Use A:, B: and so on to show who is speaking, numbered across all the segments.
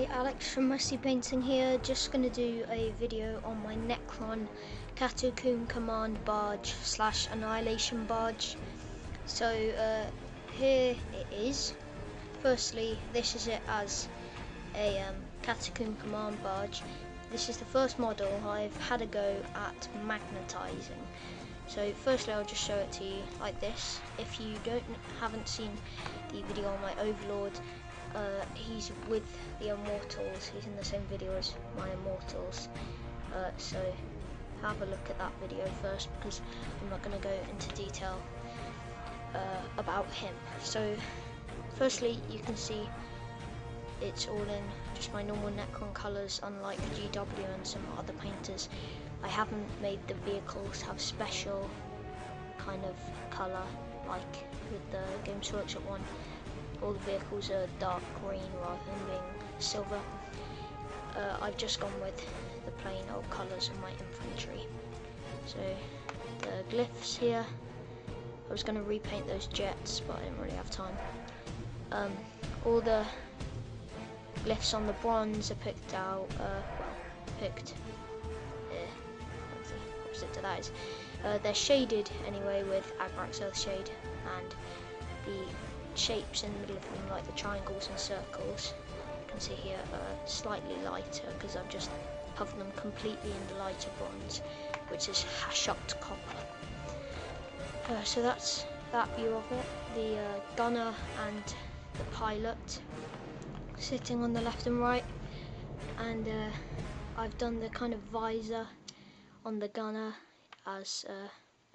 A: Hi, Alex from Messy Painting here. Just going to do a video on my Necron Catacomb Command barge / Annihilation barge. So here it is. Firstly, this is it as a Catacomb Command barge. This is the first model I've had a go at magnetizing. So firstly, I'll just show it to you like this. If you haven't seen the video on my Overlord, he's with the Immortals. He's in the same video as my Immortals. So have a look at that video first, because I'm not going to go into detail about him. So firstly, you can see it's all in just my normal Necron colours, unlike GW and some other painters. I haven't made the vehicles have special kind of colour like with the Games Workshop one. All the vehicles are dark green rather than being silver. I've just gone with the plain old colours of my infantry. So the glyphs here, I was going to repaint those jets, but I didn't really have time. All the glyphs on the bronze are picked out, opposite to that is, they're shaded anyway with Agrax Earthshade, and the shapes in the middle of them, like the triangles and circles, you can see here, are slightly lighter because I've just covered them completely in the lighter bronze, which is Hashot copper. So that's that view of it. The gunner and the pilot sitting on the left and right, and I've done the kind of visor on the gunner as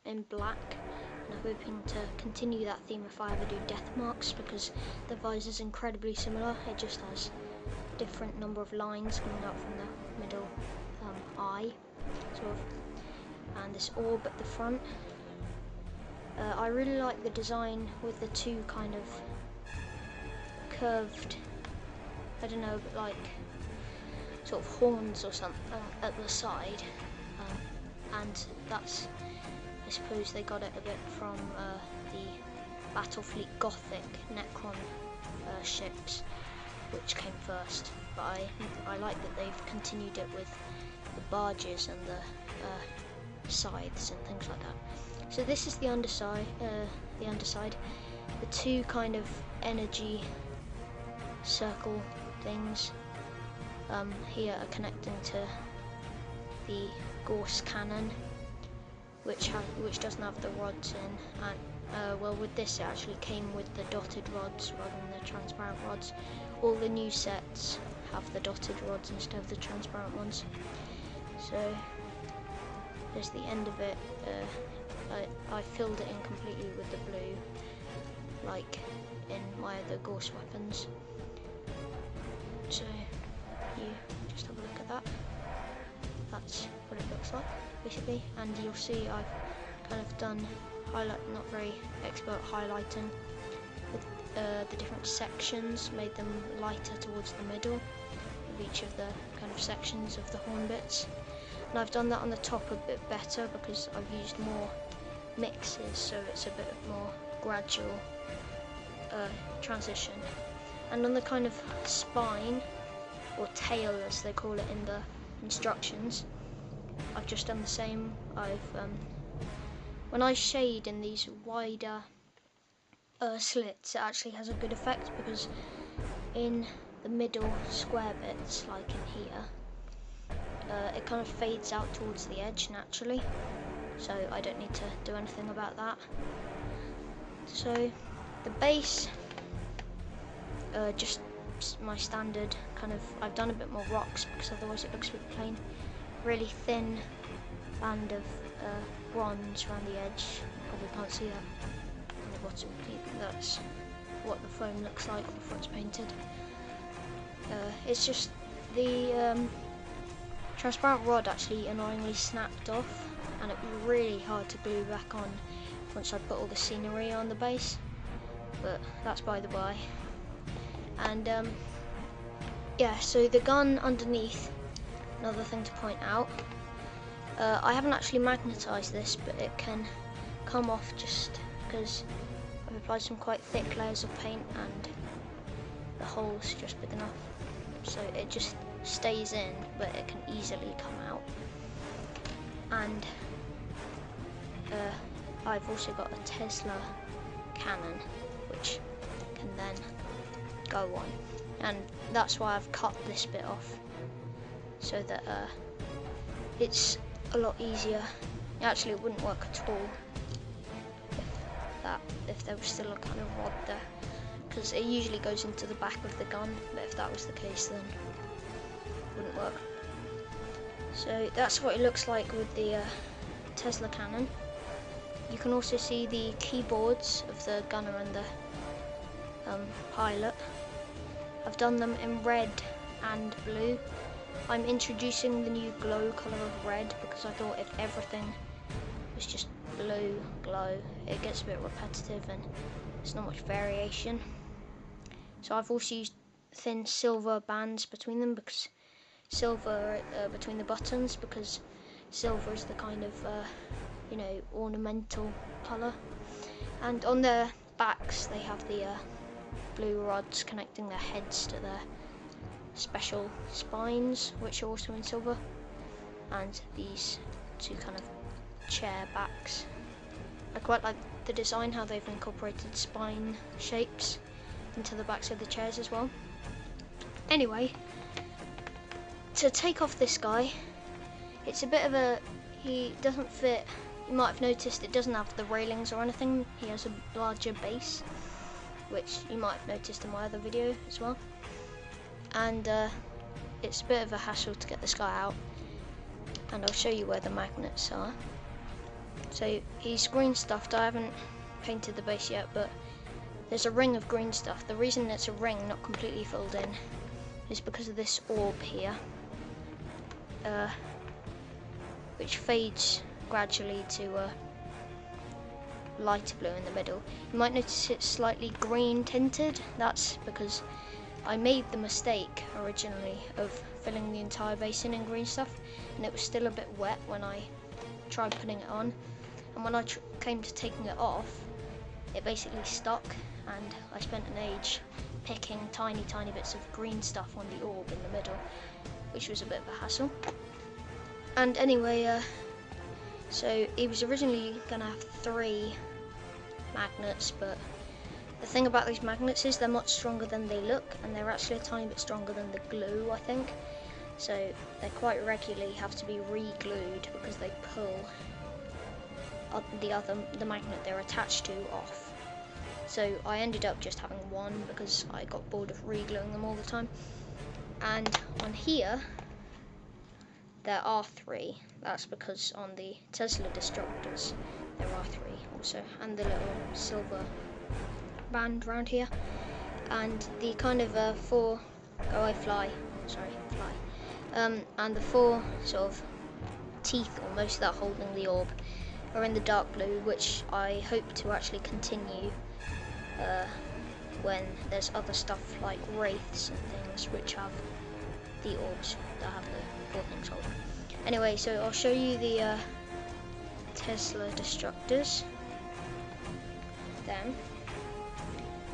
A: in black, and I'm hoping to continue that theme if I ever do death marks, because the visor is incredibly similar. It just has different number of lines coming out from the middle eye, sort of, and this orb at the front. I really like the design with the two kind of curved, I don't know, but like sort of horns or something at the side, and that's, I suppose they got it a bit from the Battlefleet Gothic Necron ships, which came first. But I like that they've continued it with the barges and the scythes and things like that. So this is the underside. The two kind of energy circle things here are connecting to the Gorse cannon, which doesn't have the rods in, and well, with this it actually came with the dotted rods rather than the transparent rods. All the new sets have the dotted rods instead of the transparent ones. So there's the end of it. I filled it in completely with the blue, like in my other Gorse weapons. So you just have a look at that. That's what it looks like, basically, and you'll see I've kind of done not very expert highlighting with the different sections, made them lighter towards the middle of each of the kind of sections of the horn bits, and I've done that on the top a bit better because I've used more mixes, so it's a bit more gradual transition. And on the kind of spine, or tail as they call it in the instructions, I've just done the same. When I shade in these wider slits, it actually has a good effect, because in the middle square bits, like in here, it kind of fades out towards the edge naturally, so I don't need to do anything about that. So the base, just my standard kind of, I've done a bit more rocks because otherwise it looks a bit plain. Really thin band of bronze around the edge. Probably can't see that on the bottom. That's what the foam looks like before it's painted. It's just the transparent rod actually annoyingly snapped off, and it was really hard to glue back on once I put all the scenery on the base, but that's by the by. And yeah, so the gun underneath, another thing to point out, I haven't actually magnetized this, but it can come off just because I've applied some quite thick layers of paint and the hole's just big enough. so it just stays in, but it can easily come out. And I've also got a Tesla cannon, which can then go on, and that's why I've cut this bit off, so that it's a lot easier. Actually, it wouldn't work at all if there was still a kind of rod there, because it usually goes into the back of the gun, but if that was the case, then it wouldn't work. So that's what it looks like with the Tesla cannon. You can also see the keyboards of the gunner and the pilot. I've done them in red and blue. I'm introducing the new glow colour of red because I thought if everything was just blue glow, it gets a bit repetitive and there's not much variation. So I've also used thin silver bands between them, because silver between the buttons, because silver is the kind of you know, ornamental colour. And on their backs they have the blue rods connecting their heads to their special spines, which are also in silver, and these two kind of chair backs. I quite like the design, how they've incorporated spine shapes into the backs of the chairs as well. Anyway, to take off this guy, it's a bit of a, he doesn't fit, you might have noticed it doesn't have the railings or anything. He has a larger base, which you might have noticed in my other video as well. And it's a bit of a hassle to get this guy out, and I'll show you where the magnets are. So he's green stuffed. I haven't painted the base yet, but there's a ring of green stuff. The reason it's a ring, not completely filled in, is because of this orb here, which fades gradually to lighter blue in the middle. You might notice it's slightly green tinted. That's because I made the mistake originally of filling the entire basin in green stuff, and it was still a bit wet when I tried putting it on, and when I came to taking it off, it basically stuck, and I spent an age picking tiny bits of green stuff on the orb in the middle, which was a bit of a hassle. And anyway, so he was originally gonna have 3 magnets, but the thing about these magnets is they're much stronger than they look, and they're actually a tiny bit stronger than the glue, I think. So they quite regularly have to be re-glued because they pull the magnet they're attached to off. So I ended up just having 1 because I got bored of re-gluing them all the time. And on here there are 3. That's because on the Tesla Destructors there are 3 also, and the little silver band around here, and the kind of 4 and the 4 sort of teeth almost that are holding the orb are in the dark blue, which I hope to actually continue when there's other stuff like wraiths and things which have the orbs that have the 4 things holding. Anyway, so I'll show you the Tesla Destructors then.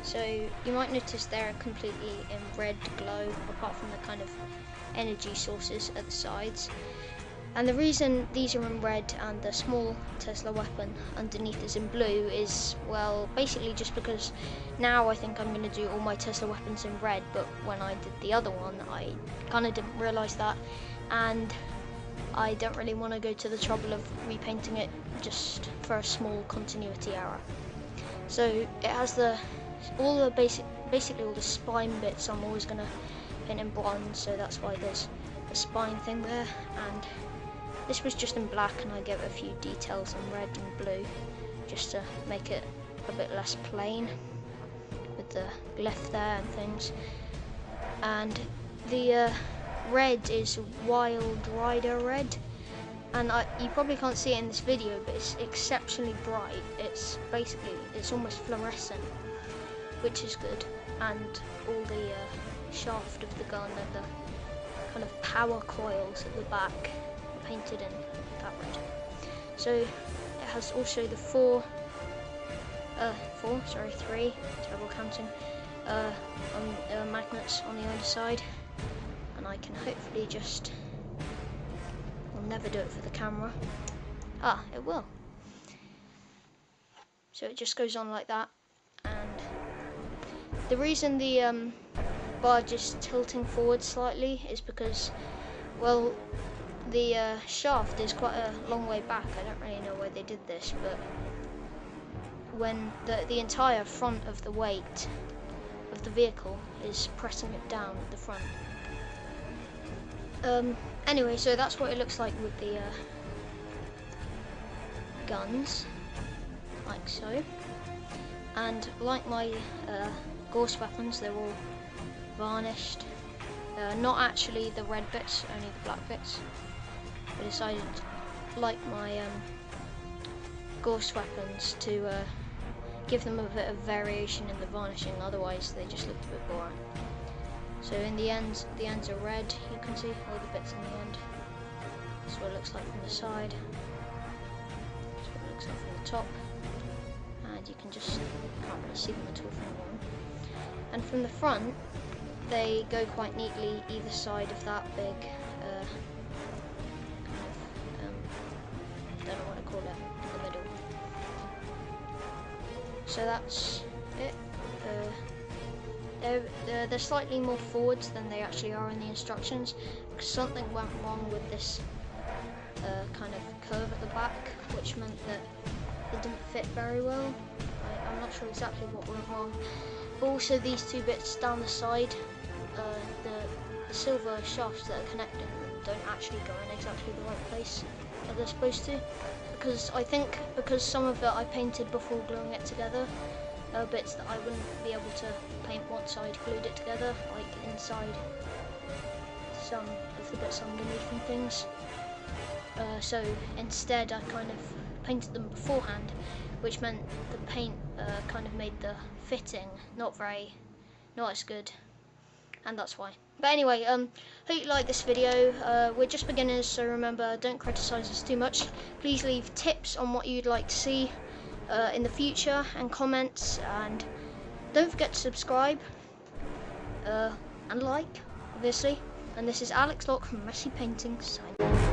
A: So you might notice they're completely in red glow, apart from the kind of energy sources at the sides. And the reason these are in red and the small Tesla weapon underneath is in blue is, well, basically just because now I think I'm going to do all my Tesla weapons in red, but when I did the other one I kind of didn't realise that, and I don't really want to go to the trouble of repainting it just for a small continuity error. So it has basically all the spine bits I'm always going to paint in bronze, so that's why there's a spine thing there, and this was just in black and I gave it a few details in red and blue just to make it a bit less plain with the glyph there and things. And the red is Wild Rider red, and you probably can't see it in this video, but it's exceptionally bright. It's almost fluorescent, which is good, and all the shaft of the gun and the kind of power coils at the back are painted in that red. So it has also the 3, terrible counting, magnets on the underside, I can hopefully just, I'll never do it for the camera. Ah, it will. So it just goes on like that, and the reason the barge is tilting forward slightly is because, well, the shaft is quite a long way back. I don't really know why they did this, but when the entire front of the weight of the vehicle is pressing it down at the front. Anyway, so that's what it looks like with the guns, like so. And like my Ghost weapons, they're all varnished. Not actually the red bits, only the black bits. I decided, like my Ghost weapons, to give them a bit of variation in the varnishing, otherwise they just looked a bit boring. So in the ends are red, you can see all the bits in the end. That's what it looks like from the side. That's what it looks like from the top. And you can just, can't really see them at all from the bottom. And from the front, they go quite neatly either side of that big, don't know what to call it, in the middle. So that's it. They're slightly more forwards than they actually are in the instructions, because something went wrong with this kind of curve at the back, which meant that it didn't fit very well. I'm not sure exactly what went wrong. But also these two bits down the side, the silver shafts that are connecting them don't actually go in exactly the right place that they're supposed to. Because I think because some of it I painted before gluing it together, bits that I wouldn't be able to paint once I'd glued it together, like inside some of the bits underneath and things. So instead I kind of painted them beforehand, which meant the paint kind of made the fitting not as good, and that's why. But anyway, hope you like this video. We're just beginners, so remember, don't criticize us too much. Please leave tips on what you'd like to see in the future, and comments, and don't forget to subscribe and like, obviously. And this is Alex Locke from Messy Paintings signing off.